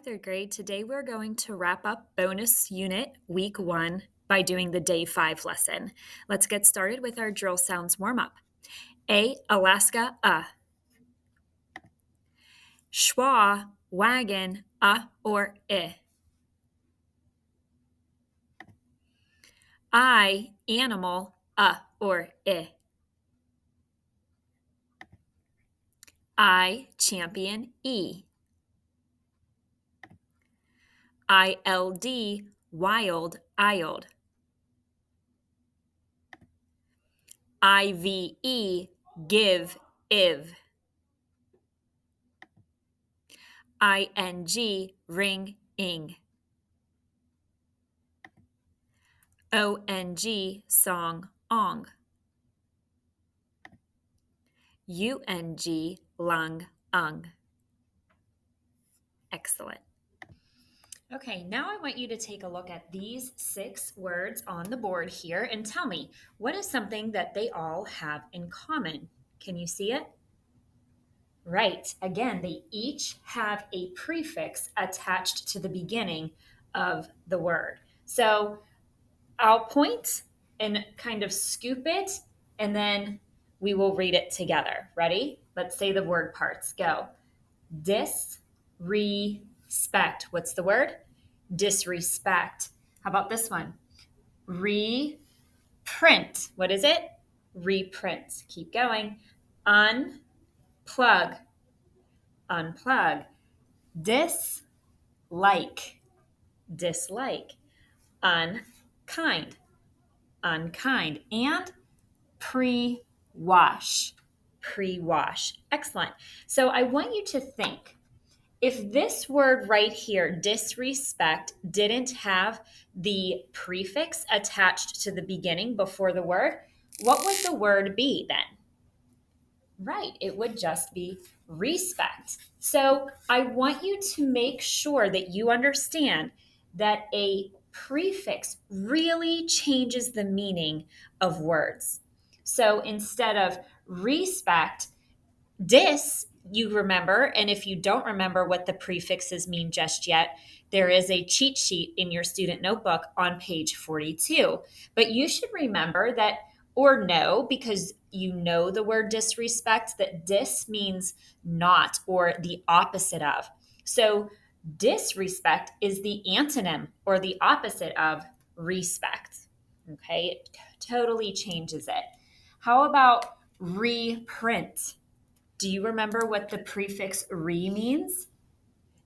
third grade. Today we're going to wrap up bonus unit week 1 by doing the day 5 lesson. Let's get started with our drill sounds warm up. A, Alaska, Schwa, wagon, or I. I, animal, or I. I, champion, E. ILD, wild, ild. IVE, give, iv. ING, ring, ing. ONG, song, ong. UNG, lung, ung. Excellent. Okay, now I want you to take a look at these 6 words on the board here and tell me, what is something that they all have in common? Can you see it? Right. Again, they each have a prefix attached to the beginning of the word. So I'll point and kind of scoop it, and then we will read it together. Ready? Let's say the word parts. Go. Disrespect. What's the word? Disrespect. How about this one? Reprint. What is it? Reprint. Keep going. Unplug. Unplug. Dislike. Dislike. Unkind. Unkind. And pre-wash. Pre-wash. Excellent. So I want you to think, if this word right here, disrespect, didn't have the prefix attached to the beginning before the word, what would the word be then? Right, it would just be respect. So I want you to make sure that you understand that a prefix really changes the meaning of words. So instead of respect, you remember, and if you don't remember what the prefixes mean just yet, there is a cheat sheet in your student notebook on page 42. But you should remember that, or know, because you know the word disrespect, that dis means not or the opposite of. So disrespect is the antonym or the opposite of respect. Okay, it totally changes it. How about reprint? Do you remember what the prefix re means?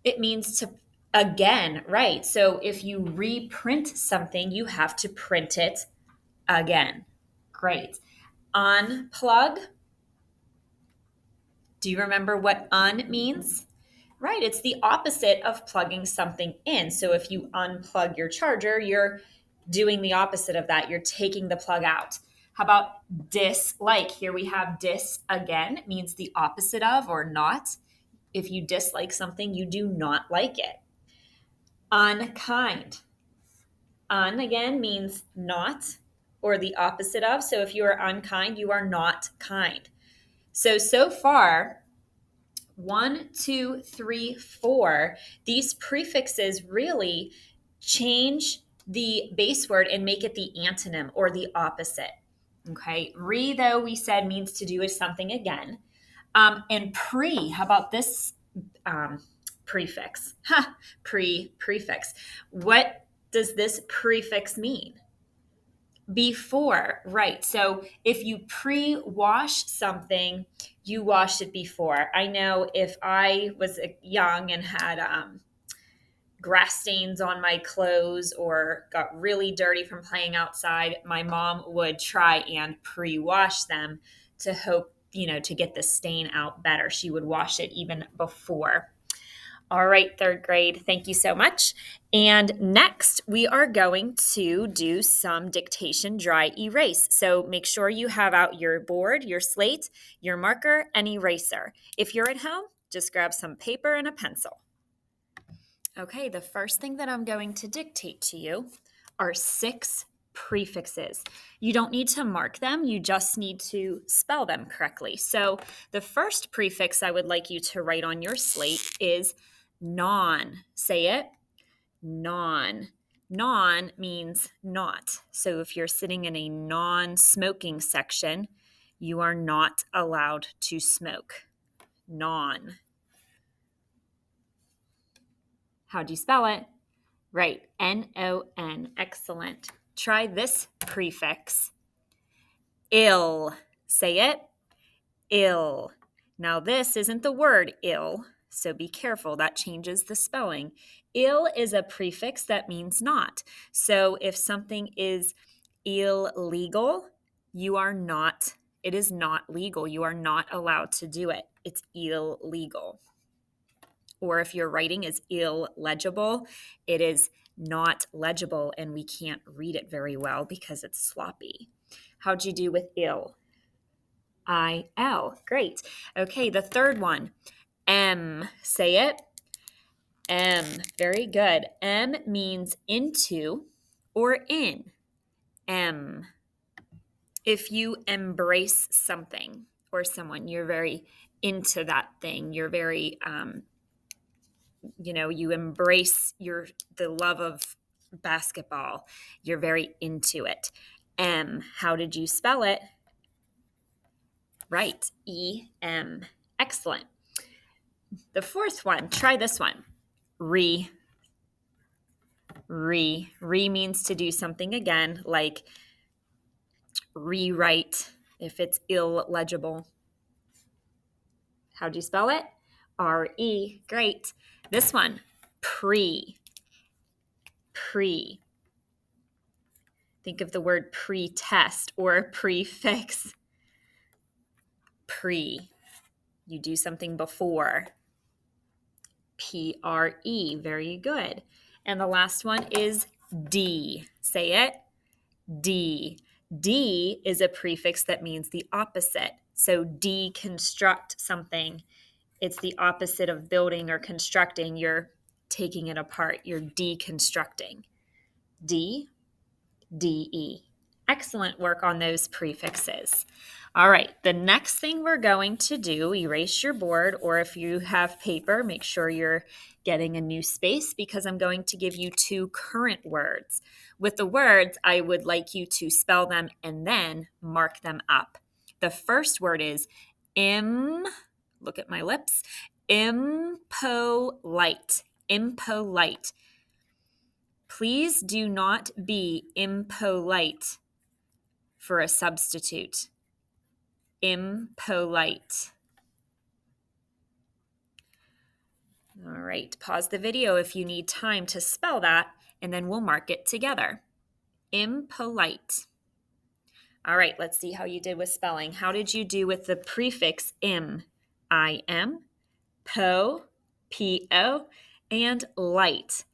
It means to again, right? So if you reprint something, you have to print it again. Great. Unplug. Do you remember what un means? Right, it's the opposite of plugging something in. So if you unplug your charger, you're doing the opposite of that. You're taking the plug out. How about dislike? Here we have dis again. It means the opposite of or not. If you dislike something, you do not like it. Unkind. Un again means not or the opposite of. So if you are unkind, you are not kind. So far, 1, 2, 3, 4, these prefixes really change the base word and make it the antonym or the opposite. Okay, re, though, we said means to do with something again. And pre, how about this prefix? Prefix. What does this prefix mean? Before, right. So if you pre-wash something, you washed it before. I know if I was young and had grass stains on my clothes or got really dirty from playing outside, my mom would try and pre-wash them to hope, to get the stain out better. She would wash it even before. All right, third grade, thank you so much. And next, we are going to do some dictation dry erase. So make sure you have out your board, your slate, your marker, and eraser. If you're at home, just grab some paper and a pencil. Okay, the first thing that I'm going to dictate to you are 6 prefixes. You don't need to mark them, you just need to spell them correctly. So the first prefix I would like you to write on your slate is Non. Say it. Non. Non means not. So if you're sitting in a non-smoking section, you are not allowed to smoke. Non. How do you spell it? Right, N-O-N. Excellent. Try this prefix. Ill. Say it. Ill. Now this isn't the word ill, so be careful. That changes the spelling. Ill is a prefix that means not. So if something is illegal, it is not legal. You are not allowed to do it. It's illegal. Or if your writing is illegible, it is not legible and we can't read it very well because it's sloppy. How'd you do with ill? I-L. Great. Okay, the third one. M. Say it. M. Very good. M means into or in. M. If you embrace something or someone, you're very into that thing. You're very, you embrace the love of basketball. You're very into it. M. How did you spell it? Right. E-M. Excellent. The fourth one, try this one. Re. Re. Re means to do something again, like rewrite if it's illegible. How do you spell it? R-E. Great. This one, pre. Pre. Think of the word pre-test or prefix. Pre. You do something before. P-R-E. Very good. And the last one is D. Say it. D. D is a prefix that means the opposite. So deconstruct something. It's the opposite of building or constructing. You're taking it apart. You're deconstructing. D, D-E. Excellent work on those prefixes. All right, the next thing we're going to do, erase your board, or if you have paper, make sure you're getting a new space because I'm going to give you 2 current words. With the words, I would like you to spell them and then mark them up. The first word is look at my lips, impolite. Impolite. Please do not be impolite for a substitute. Impolite. All right, pause the video if you need time to spell that, and then we'll mark it together. Impolite. All right, let's see how you did with spelling. How did you do with the prefix im? I-M, po, P-O, and light.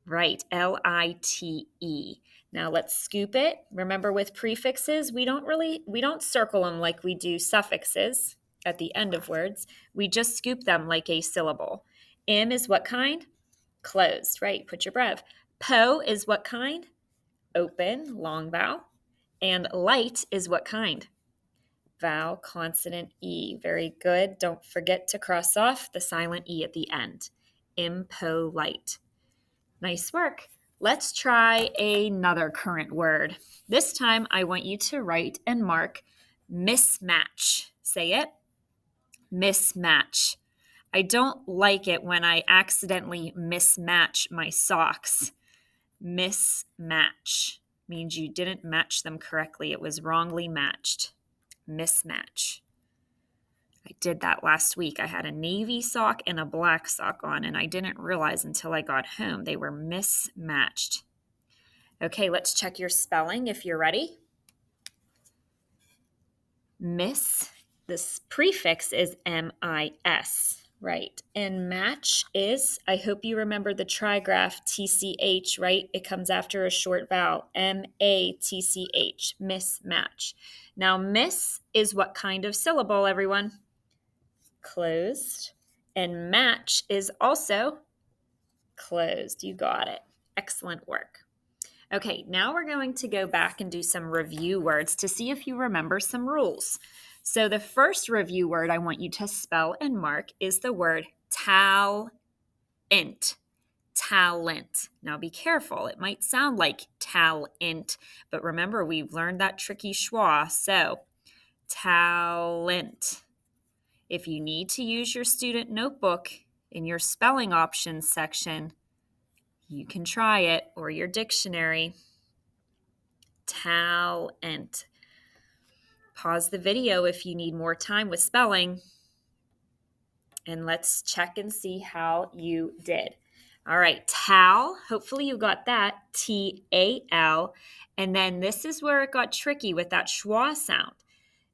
Right, L-I-T-E. Now let's scoop it. Remember with prefixes, we don't circle them like we do suffixes at the end of words. We just scoop them like a syllable. M is what kind? Closed, right? Put your breath. Po is what kind? Open, long vowel. And light is what kind? Vowel, consonant, E. Very good. Don't forget to cross off the silent E at the end. Impolite. Nice work. Let's try another current word. This time I want you to write and mark mismatch. Say it. Mismatch. I don't like it when I accidentally mismatch my socks. Mismatch means you didn't match them correctly. It was wrongly matched. Mismatch. I did that last week. I had a navy sock and a black sock on, and I didn't realize until I got home they were mismatched. Okay, let's check your spelling if you're ready. This prefix is M-I-S, right? And match is, I hope you remember the trigraph T-C-H, right? It comes after a short vowel, M-A-T-C-H, mismatch. Now, miss is what kind of syllable, everyone? Closed. And match is also closed. You got it. Excellent work. Okay, now we're going to go back and do some review words to see if you remember some rules. So the first review word I want you to spell and mark is the word towel. Talent. Now be careful. It might sound like talent, but remember we've learned that tricky schwa. So talent. If you need to use your student notebook in your spelling options section, you can try it, or your dictionary. Talent. Pause the video if you need more time with spelling, and let's check and see how you did. All right, tal. Hopefully you got that. T-A-L. And then this is where it got tricky with that schwa sound.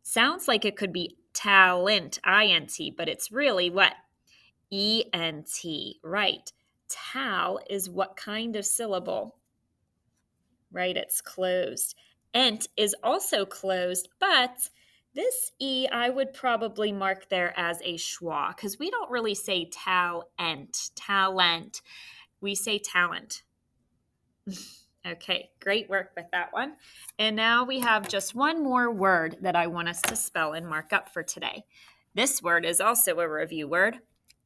Sounds like it could be talent, I-N-T, but it's really what? E-N-T, right. Tal is what kind of syllable? Right, it's closed. Ent is also closed, but this E I would probably mark there as a schwa because we don't really say talent. We say talent. Okay, great work with that one. And now we have just one more word that I want us to spell and mark up for today. This word is also a review word.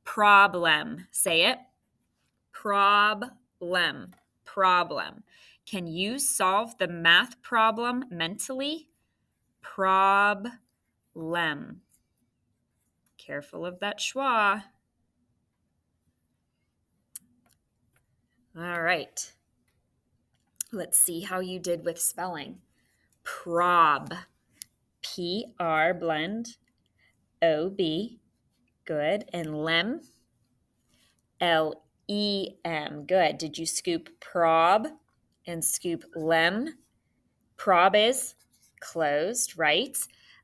Problem. Say it. Problem. Can you solve the math problem mentally? Problem. Careful of that schwa. All right. Let's see how you did with spelling. Prob. P-R blend. O-B. Good. And lem. L-E-M. Good. Did you scoop prob and scoop lem? Prob is closed, right?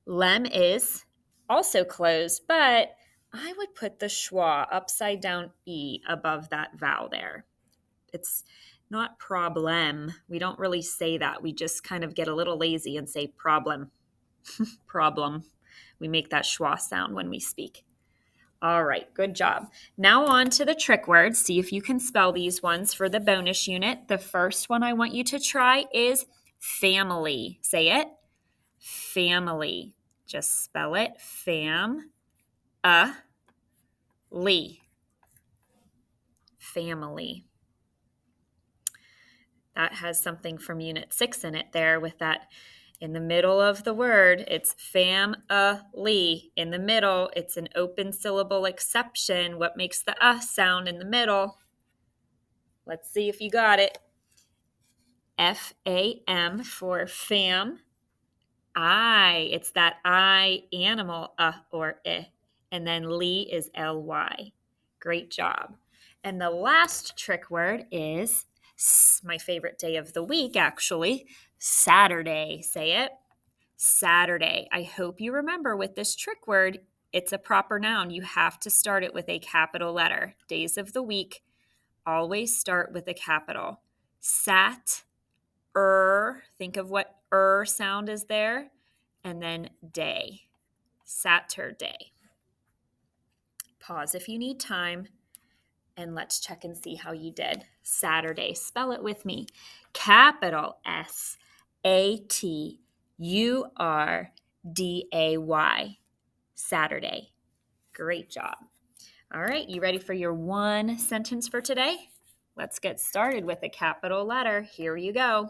Lem is also closed, but I would put the schwa upside down E above that vowel there. It's not problem. We don't really say that. We just kind of get a little lazy and say problem. Problem. We make that schwa sound when we speak. All right, good job. Now on to the trick words. See if you can spell these ones for the bonus unit. The first one I want you to try is family. Say it. Family. Just spell it. Family. That has something from Unit 6 in it there with that in the middle of the word. It's family. In the middle, it's an open syllable exception. What makes the sound in the middle? Let's see if you got it. F-A-M for fam. I, it's that I animal, or eh. And then Lee is L-Y. Great job. And the last trick word is my favorite day of the week, actually, Saturday. Say it. Saturday. I hope you remember with this trick word, it's a proper noun. You have to start it with a capital letter. Days of the week always start with a capital. Sat. Think of what sound is there, and then day. Saturday. Pause if you need time, and let's check and see how you did. Saturday. Spell it with me. Capital S-A-T-U-R-D-A-Y. Saturday. Great job. All right, you ready for your one sentence for today? Let's get started with a capital letter. Here you go.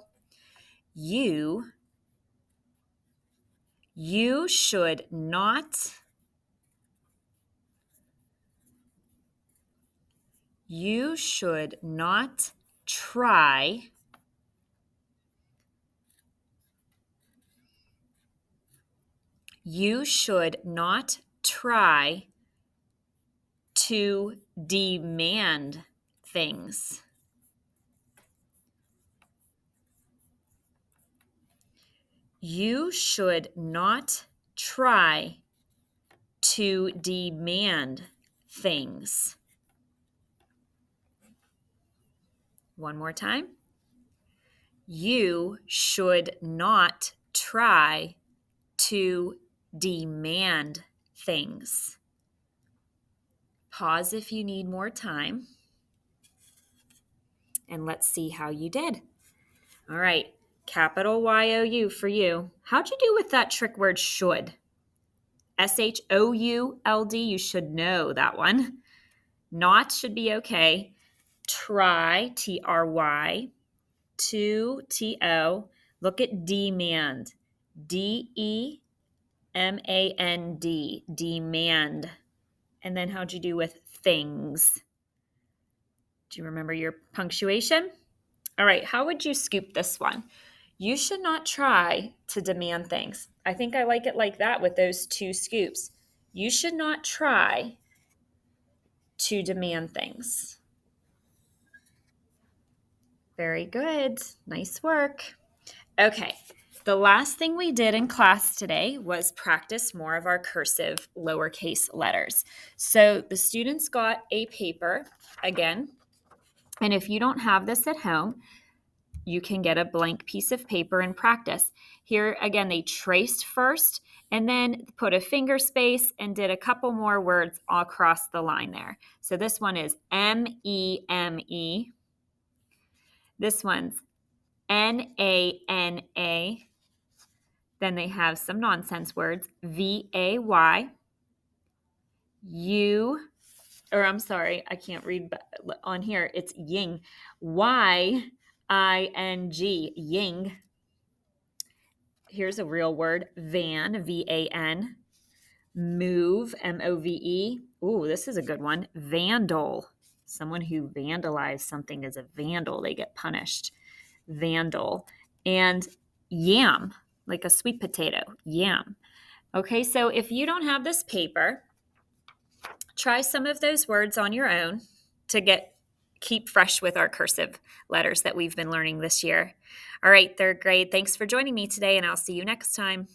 You should not try to demand things. You should not try to demand things. One more time. You should not try to demand things. Pause if you need more time. And let's see how you did. All right, capital Y-O-U for you. How'd you do with that trick word should? S-H-O-U-L-D, you should know that one. Not should be okay. Try, Try. To, To. Look at demand. Demand. Demand. And then how'd you do with things? Do you remember your punctuation? All right, how would you scoop this one? You should not try to demand things. I think I like it like that with those two scoops. You should not try to demand things. Very good. Nice work. Okay, the last thing we did in class today was practice more of our cursive lowercase letters. So the students got a paper again, and if you don't have this at home, you can get a blank piece of paper and practice. Here again, they traced first and then put a finger space and did a couple more words across the line there. So this one is M-E-M-E. This one's N-A-N-A. Then they have some nonsense words, V-A-Y. I can't read on here. It's ying. Y-I-N-G, ying. Here's a real word, van, V-A-N. Move, M-O-V-E. Ooh, this is a good one. Vandal. Someone who vandalized something is a vandal. They get punished. Vandal. And yam, like a sweet potato, yam. Okay, so if you don't have this paper, try some of those words on your own to keep fresh with our cursive letters that we've been learning this year. All right, third grade, thanks for joining me today, and I'll see you next time.